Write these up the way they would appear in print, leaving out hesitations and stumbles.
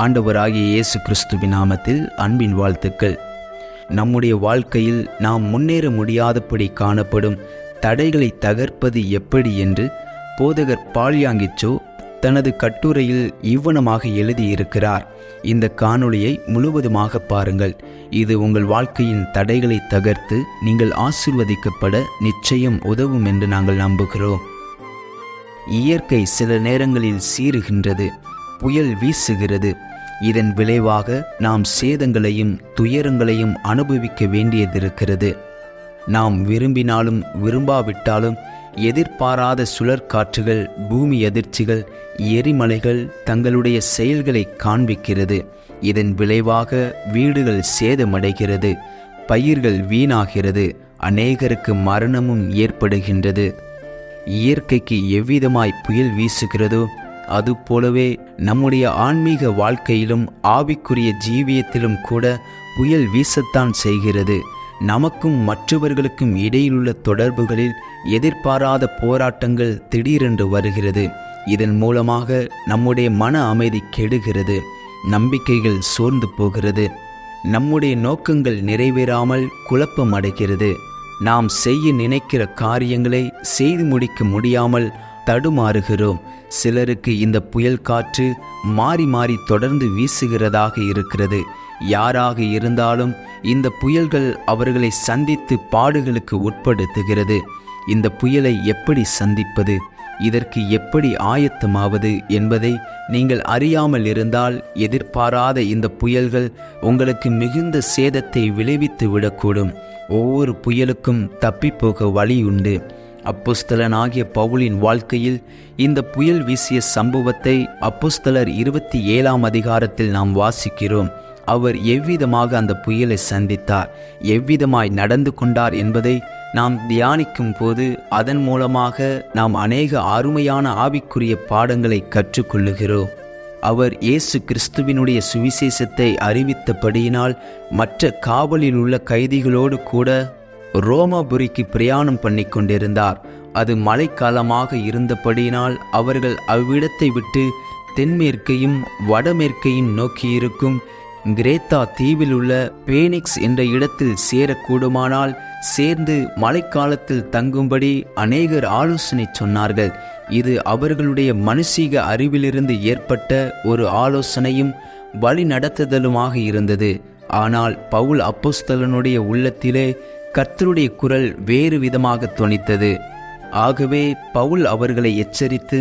ஆண்டவராகிய இயேசு கிறிஸ்துவின் நாமத்தில் அன்பின் வாழ்த்துக்கள். நம்முடைய வாழ்க்கையில் நாம் முன்னேற முடியாதபடி காணப்படும் தடைகளை தகர்ப்பது எப்படி என்று போதகர் பால்யாங்கிச்சோ தனது கட்டுரையில் இவ்வனமாக எழுதியிருக்கிறார். இந்த காணொளியை முழுவதுமாக பாருங்கள். இது உங்கள் வாழ்க்கையின் தடைகளை தகர்த்து நீங்கள் ஆசீர்வதிக்கப்பட நிச்சயம் உதவும் என்று நாங்கள் நம்புகிறோம். இயற்கை சில நேரங்களில் சீறுகின்றது, புயல் வீசுகிறது. இதன் விளைவாக நாம் சேதங்களையும் துயரங்களையும் அனுபவிக்க வேண்டியதிருக்கிறது. நாம் விரும்பினாலும் விரும்பாவிட்டாலும் எதிர்பாராத சுழற்காற்றுகள், பூமி அதிர்ச்சிகள், எரிமலைகள் தங்களுடைய செயல்களை காண்பிக்கிறது. இதன் விளைவாக வீடுகள் சேதமடைகிறது, பயிர்கள் வீணாகிறது, அநேகருக்கு மரணமும் ஏற்படுகின்றது. இயற்கைக்கு எவ்விதமாய் புயல் வீசுகிறதோ அதுபோலவே நம்முடைய ஆன்மீக வாழ்க்கையிலும் ஆவிக்குரிய ஜீவியத்திலும் கூட புயல் வீசத்தான் செய்கிறது. நமக்கும் மற்றவர்களுக்கும் இடையிலுள்ள தொடர்புகளில் எதிர்பாராத போராட்டங்கள் திடீரென்று வருகிறது. இதன் மூலமாக நம்முடைய மன அமைதி கெடுகிறது, நம்பிக்கைகள் சோர்ந்து போகிறது, நம்முடைய நோக்கங்கள் நிறைவேறாமல் குழப்பம் அடைகிறது. நாம் செய்ய நினைக்கிற காரியங்களை செய்து முடிக்க முடியாமல் தடுமாறுகிறோம். சிலருக்கு இந்த புயல் காற்று மாறி மாறி தொடர்ந்து வீசுகிறதாக இருக்கிறது. யாராக இருந்தாலும் இந்த புயல்கள் அவர்களை சந்தித்து பாடுகளுக்கு உட்படுத்துகிறது. இந்த புயலை எப்படி சந்திப்பது, இதற்கு எப்படி ஆயத்தமாவது என்பதை நீங்கள் அறியாமல் இருந்தால் எதிர்பாராத இந்த புயல்கள் உங்களுக்கு மிகுந்த சேதத்தை விளைவித்து விடக்கூடும். ஒவ்வொரு புயலுக்கும் தப்பிப்போக வழி உண்டு. அப்போஸ்தலனாகிய பவுலின் வாழ்க்கையில் இந்த புயல் வீசிய சம்பவத்தை அப்போஸ்தலர் 27 அதிகாரத்தில் நாம் வாசிக்கிறோம். அவர் எவ்விதமாக அந்த புயலை சந்தித்தார், எவ்விதமாய் நடந்து கொண்டார் என்பதை நாம் தியானிக்கும் போது அதன் மூலமாக நாம் அநேக அருமையான ஆவிக்குரிய பாடங்களை கற்றுக்கொள்ளுகிறோம். அவர் இயேசு கிறிஸ்துவினுடைய சுவிசேஷத்தை அறிவித்தபடியினால் மற்ற காவலில் உள்ள கைதிகளோடு கூட ரோமாபுரிக்கு பிரயாணம் பண்ணி கொண்டிருந்தார். அது மழைக்காலமாக இருந்தபடியினால் அவர்கள் அவ்விடத்தை விட்டு தென்மேற்கையும் வடமேற்கையும் நோக்கியிருக்கும் கிரேத்தா தீவில் உள்ள பேனிக்ஸ் என்ற இடத்தில் சேரக்கூடுமானால் சேர்ந்து மழைக்காலத்தில் தங்கும்படி அநேகர் ஆலோசனை சொன்னார்கள். இது அவர்களுடைய மனுஷீக அறிவிலிருந்து ஏற்பட்ட ஒரு ஆலோசனையும் வழி நடத்துதலுமாக இருந்தது. ஆனால் பவுல் அப்போஸ்தலனுடைய உள்ளத்திலே கர்த்தருடைய குரல் வேறு விதமாக தொனித்தது. ஆகவே பவுல் அவர்களை எச்சரித்து,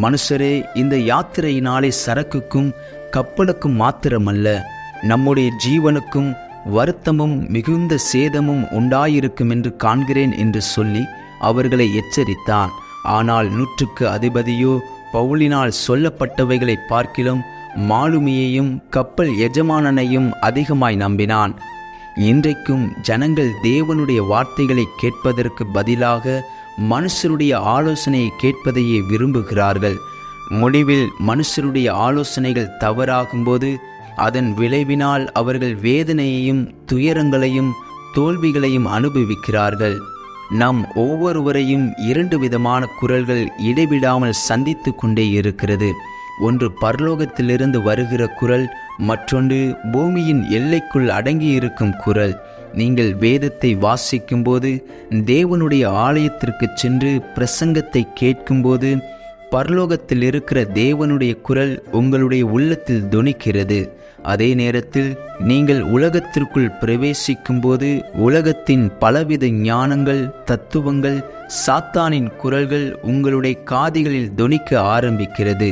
மனுஷரே, இந்த யாத்திரையினாலே சரக்குக்கும் கப்பலுக்கும் மாத்திரமல்ல, நம்முடைய ஜீவனுக்கும் வருத்தமும் மிகுந்த சேதமும் உண்டாயிருக்கும் என்று காண்கிறேன் என்று சொல்லி அவர்களை எச்சரித்தான். ஆனால் 100க்கு அதிபதியோ பவுலினால் சொல்லப்பட்டவைகளை பார்க்கிலும் மாலுமியையும் கப்பல் எஜமானனையும் அதிகமாய் நம்பினான். இன்றைக்கும் ஜனங்கள் தேவனுடைய வார்த்தைகளை கேட்பதற்கு பதிலாக மனுஷருடைய ஆலோசனையை கேட்பதையே விரும்புகிறார்கள். முடிவில் மனுஷருடைய ஆலோசனைகள் தவறாகும்போது அதன் விளைவினால் அவர்கள் வேதனையையும் துயரங்களையும் தோல்விகளையும் அனுபவிக்கிறார்கள். நம் ஒவ்வொருவரையும் 2 விதமான குரல்கள் இடைவிடாமல் சந்தித்து கொண்டே இருக்கிறது. ஒன்று பரலோகத்திலிருந்து வருகிற குரல், மற்றொன்று பூமியின் எல்லைக்குள் அடங்கியிருக்கும் குரல். நீங்கள் வேதத்தை வாசிக்கும்போது, தேவனுடைய ஆலயத்திற்கு சென்று பிரசங்கத்தை கேட்கும்போது பரலோகத்தில் இருக்கிற தேவனுடைய குரல் உங்களுடைய உள்ளத்தில் தொனிக்கிறது. அதே நேரத்தில் நீங்கள் உலகத்திற்குள் பிரவேசிக்கும்போது உலகத்தின் பலவித ஞானங்கள், தத்துவங்கள், சாத்தானின் குரல்கள் உங்களுடைய காதுகளில் தொனிக்க ஆரம்பிக்கிறது.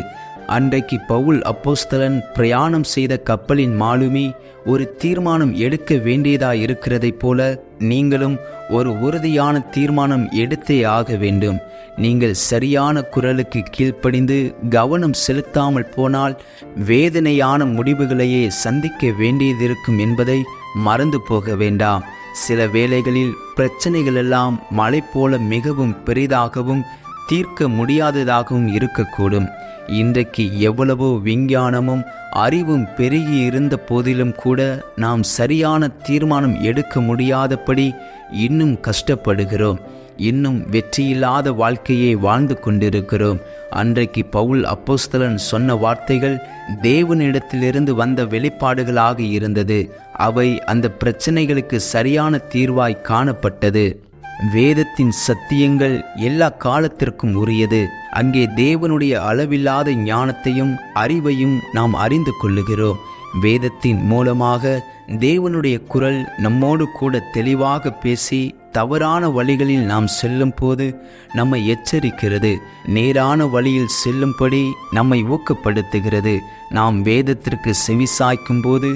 அன்றைக்கு பவுல் அப்போஸ்தலன் பிரயாணம் செய்த கப்பலின் மாலுமி ஒரு தீர்மானம் எடுக்க வேண்டியதாயிருக்கிறதைப் போல நீங்களும் ஒரு உறுதியான தீர்மானம் எடுத்தே ஆக வேண்டும். நீங்கள் சரியான குரலுக்கு கீழ்ப்படிந்து கவனம் செலுத்தாமல் போனால் வேதனையான முடிவுகளையே சந்திக்க வேண்டியதிருக்கும் என்பதை மறந்து போக வேண்டாம். சில வேளைகளில் பிரச்சனைகளெல்லாம் மலை போல மிகவும் பெரிதாகவும் தீர்க்க முடியாததாகவும் இருக்கக்கூடும். இன்றைக்கு எவ்வளவோ விஞ்ஞானமும் அறிவும் பெருகி இருந்த போதிலும் கூட நாம் சரியான தீர்மானம் எடுக்க முடியாதபடி இன்னும் கஷ்டப்படுகிறோம். இன்னும் வெற்றியில்லாத வாழ்க்கையை வாழ்ந்து கொண்டிருக்கிறோம். அன்றைக்கு பவுல் அப்போஸ்தலன் சொன்ன வார்த்தைகள் தேவனிடத்திலிருந்து வந்த வெளிப்பாடுகளாக இருந்தது. அவை அந்த பிரச்சனைகளுக்கு சரியான தீர்வாய் காணப்பட்டது. வேதத்தின் சத்தியங்கள் எல்லா காலத்திற்கும் உரியது. அங்கே தேவனுடைய அளவில்லாத ஞானத்தையும் அறிவையும் நாம் அறிந்து கொள்ளுகிறோம். வேதத்தின் மூலமாக தேவனுடைய குரல் நம்மோடு கூட தெளிவாக பேசி தவறான வழிகளில் நாம் செல்லும் போது நம்மை எச்சரிக்கிறது, நேரான வழியில் செல்லும்படி நம்மை ஊக்கப்படுத்துகிறது. நாம் வேதத்திற்கு செவிசாய்க்கும் போது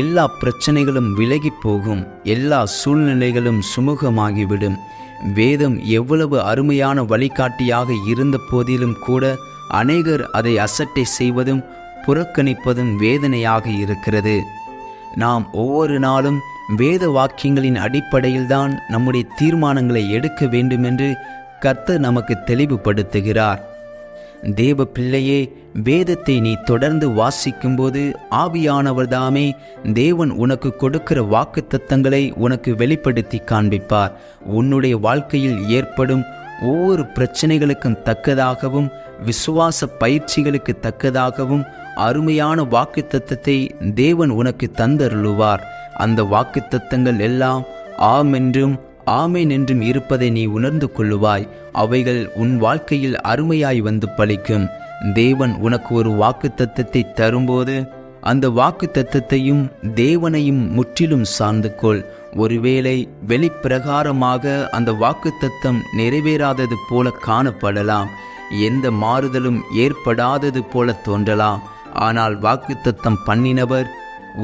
எல்லா பிரச்சனைகளும் விலகி போகும், எல்லா சூழ்நிலைகளும் சுமூகமாகிவிடும். வேதம் எவ்வளவு அருமையான வழிகாட்டியாக இருந்த போதிலும் கூட அநேகர் அதை அசட்டை செய்வதும் புறக்கணிப்பதும் வேதனையாக இருக்கிறது. நாம் ஒவ்வொரு நாளும் வேத வாக்கியங்களின் அடிப்படையில்தான் நம்முடைய தீர்மானங்களை எடுக்க வேண்டுமென்று கர்த்தர் நமக்கு தெளிவுபடுத்துகிறார். தேவ பிள்ளையே, வேதத்தை நீ தொடர்ந்து வாசிக்கும்போது ஆவியானவர்தாமே தேவன் உனக்கு கொடுக்கிற வாக்குத்தத்தங்களை உனக்கு வெளிப்படுத்தி காண்பிப்பார். உன்னுடைய வாழ்க்கையில் ஏற்படும் ஒவ்வொரு பிரச்சனைகளுக்கும் தக்கதாகவும் விசுவாச பயிற்சிகளுக்கு தக்கதாகவும் அருமையான வாக்குத்தத்தத்தை தேவன் உனக்கு தந்தருளுவார். அந்த வாக்குத்தத்தங்கள் எல்லாம் ஆம் என்றும் ஆமேன் என்றும் இருப்பதை நீ உணர்ந்து கொள்ளுவாய். அவைகள் உன் வாழ்க்கையில் அருமையாய் வந்து பலிக்கும். தேவன் உனக்கு ஒரு வாக்குத்தத்தத்தை தரும்போது அந்த வாக்குத்தத்தத்தையும் தேவனையும் முற்றிலும் சார்ந்து கொள். ஒருவேளை வெளிப்பிரகாரமாக அந்த வாக்குத்தத்தம் நிறைவேறாதது போல காணப்படலாம், எந்த மாறுதலும் ஏற்படாதது போல தோன்றலாம். ஆனால் வாக்குத்தத்தம் பண்ணினவர்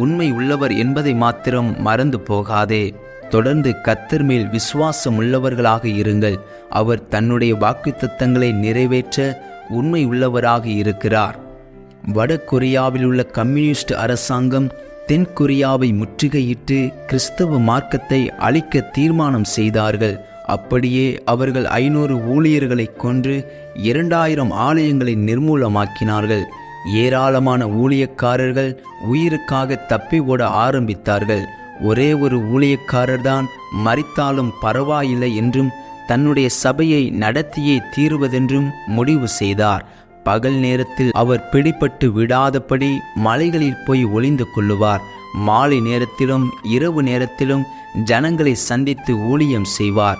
உண்மை உள்ளவர் என்பதை மாத்திரம் மறந்து போகாதே. தொடர்ந்து கர்த்தர் மேல் விசுவாசம் உள்ளவர்களாக இருங்கள். அவர் தன்னுடைய வாக்குத்தத்தங்களை நிறைவேற்ற உண்மை உள்ளவராக இருக்கிறார். வட கொரியாவில் உள்ள கம்யூனிஸ்ட் அரசாங்கம் தென் கொரியாவை முற்றுகையிட்டு கிறிஸ்தவ மார்க்கத்தை அழிக்க தீர்மானம் செய்தார்கள். அப்படியே அவர்கள் 500 ஊழியர்களை கொன்று 2000 ஆலயங்களை நிர்மூலமாக்கினார்கள். ஏராளமான ஊழியக்காரர்கள் உயிருக்காக தப்பி ஓட ஆரம்பித்தார்கள். ஒரே ஒரு ஊழியக்காரர் தான் மரித்தாலும் பரவாயில்லை என்றும் தன்னுடைய சபையை நடத்தியே தீருவதென்றும் முடிவு செய்தார். பகல் நேரத்தில் அவர் பிடிபட்டு விடாதபடி மலைகளில் போய் ஒளிந்து கொள்ளுவார். மாலை நேரத்திலும் இரவு நேரத்திலும் ஜனங்களை சந்தித்து ஊழியம் செய்வார்.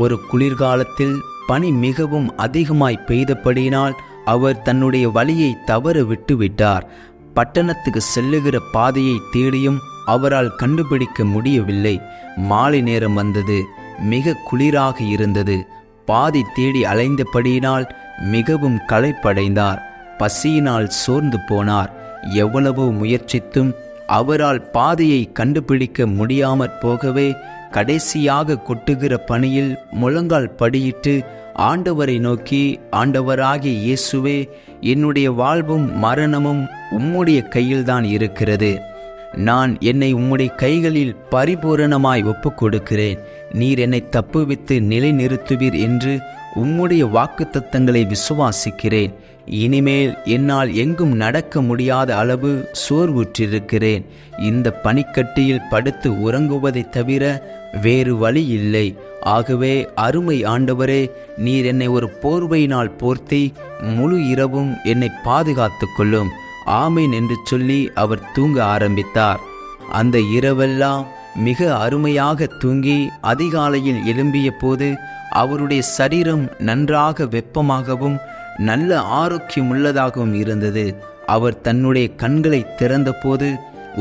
ஒரு குளிர்காலத்தில் பனி மிகவும் அதிகமாய் பெய்தபடியினால் அவர் தன்னுடைய வழியை தவற விட்டுவிட்டார். பட்டணத்துக்கு செல்லுகிற பாதையை தேடியும் அவரால் கண்டுபிடிக்க முடியவில்லை. மாலை நேரம் வந்தது. மிக குளிராக இருந்தது. பாதை தேடி அலைந்தபடியினால் மிகவும் களைப்படைந்தார். பசியினால் சோர்ந்து போனார். எவ்வளவோ முயற்சித்தும் அவரால் பாதையை கண்டுபிடிக்க முடியாமற் போகவே கடைசியாக கொட்டுகிற பனியில் முழங்கால் படியிட்டு ஆண்டவரை நோக்கி, ஆண்டவராகிய இயேசுவே, என்னுடைய வாழ்வும் மரணமும் உம்முடைய கையில்தான் இருக்கிறது. நான் என்னை உம்முடைய கைகளில் பரிபூரணமாய் ஒப்புக் கொடுக்கிறேன். நீர் என்னை தப்புவித்து நிலைநிறுத்துவீர் என்று உம்முடைய வாக்குத்தத்தங்களை விசுவாசிக்கிறேன். இனிமேல் என்னால் எங்கும் நடக்க முடியாத அளவு சோர்வுற்றிருக்கிறேன். இந்த பனிக்கட்டியில் படுத்து உறங்குவதைத் தவிர வேறு வழி இல்லை. ஆகவே அருமை ஆண்டவரே, நீர் என்னை ஒரு போர்வையினால் போர்த்தி முழு இரவும் என்னை பாதுகாத்து கொள்ளும். ஆமேன் என்று சொல்லி அவர் தூங்க ஆரம்பித்தார். அந்த இரவெல்லாம் மிக அருமையாக தூங்கி அதிகாலையில் எழும்பிய போது அவருடைய சரீரம் நன்றாக வெப்பமாகவும் நல்ல ஆரோக்கியமுள்ளதாகவும் இருந்தது. அவர் தன்னுடைய கண்களை திறந்தபோது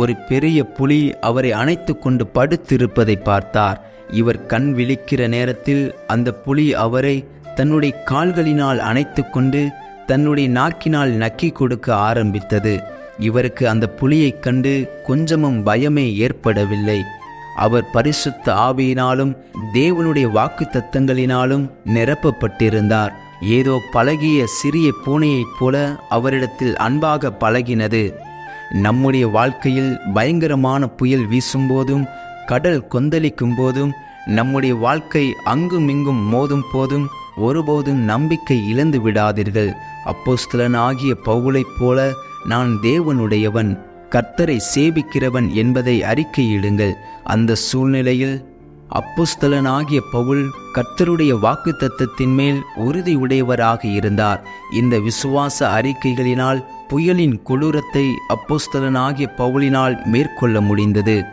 ஒரு பெரிய புலி அவரை அணைத்து கொண்டு படுத்திருப்பதை பார்த்தார். இவர் கண் விழிக்கிற நேரத்தில் அந்த புலி அவரை தன்னுடைய கால்களினால் அணைத்து கொண்டு தன்னுடைய நாக்கினால் நக்கி கொடுக்க ஆரம்பித்தது. இவருக்கு அந்த புலியைக் கண்டு கொஞ்சமும் பயமே ஏற்படவில்லை. அவர் பரிசுத்த ஆவியினாலும் தேவனுடைய வாக்குத்தத்தங்களினாலும் நிரப்பப்பட்டிருந்தார். ஏதோ பழகிய சிறிய பூனையைப் போல அவரிடத்தில் அன்பாக பழகினது. நம்முடைய வாழ்க்கையில் பயங்கரமான புயல் வீசும்போதும் கடல் கொந்தளிக்கும் போதும் நம்முடைய வாழ்க்கை அங்குமிங்கும் மோதும் போதும் ஒருபோதும் நம்பிக்கை இழந்து விடாதீர்கள். அப்போஸ்தலனாகிய பவுலைப் போல நான் தேவனுடையவன், கர்த்தரை சேவிக்கிறவன் என்பதை அறிக்கையிடுங்கள். அந்த சூழ்நிலையில் அப்போஸ்தலனாகிய பவுல் கர்த்தருடைய வாக்குத்தத்தத்தின் மேல் உறுதியுடையவராக இருந்தார். இந்த விசுவாச அறிக்கைகளினால் புயலின் கொடூரத்தை அப்போஸ்தலனாகிய பவுலினால் மேற்கொள்ள முடிந்தது.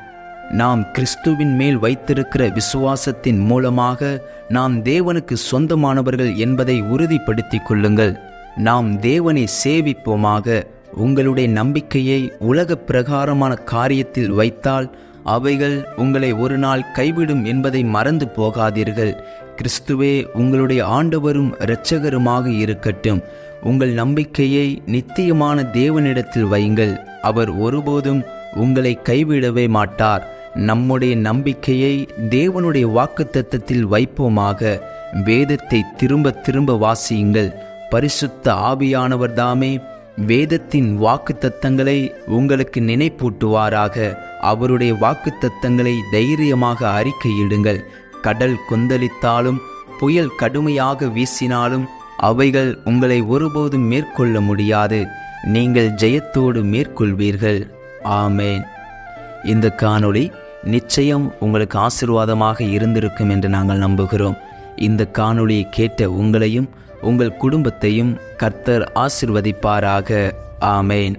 நாம் கிறிஸ்துவின் மேல் வைத்திருக்கிற விசுவாசத்தின் மூலமாக நாம் தேவனுக்கு சொந்தமானவர்கள் என்பதை உறுதிப்படுத்திக் கொள்ளுங்கள். நாம் தேவனை சேவிப்போமாக. உங்களுடைய நம்பிக்கையை உலக பிரகாரமான காரியத்தில் வைத்தால் அவைகள் உங்களை ஒரு நாள் கைவிடும் என்பதை மறந்து போகாதீர்கள். கிறிஸ்துவே உங்களுடைய ஆண்டவரும் இரட்சகருமாக இருக்கட்டும். உங்கள் நம்பிக்கையை நித்தியமான தேவனிடத்தில் வையுங்கள். அவர் ஒருபோதும் உங்களை கைவிடவே மாட்டார். நம்முடைய நம்பிக்கையை தேவனுடைய வாக்குத்தத்தத்தில் வைப்போமாக. வேதத்தை திரும்ப திரும்ப வாசியுங்கள். பரிசுத்த ஆவியானவர் தாமே வேதத்தின் வாக்குத்தத்தங்களை உங்களுக்கு நினைப்பூட்டுவாராக. அவருடைய வாக்குத்தத்தங்களை தைரியமாக அறிக்கையிடுங்கள். கடல் கொந்தளித்தாலும் புயல் கடுமையாக வீசினாலும் அவைகள் உங்களை ஒருபோதும் மேற்கொள்ள முடியாது. நீங்கள் ஜெயத்தோடு மேற்கொள்வீர்கள். ஆமேன். இந்த காணொளி நிச்சயம் உங்களுக்கு ஆசீர்வாதமாக இருந்திருக்கும் என்று நாங்கள் நம்புகிறோம். இந்த காணொளியை கேட்ட உங்களையும் உங்கள் குடும்பத்தையும் கர்த்தர் ஆசீர்வதிப்பாராக. ஆமேன்.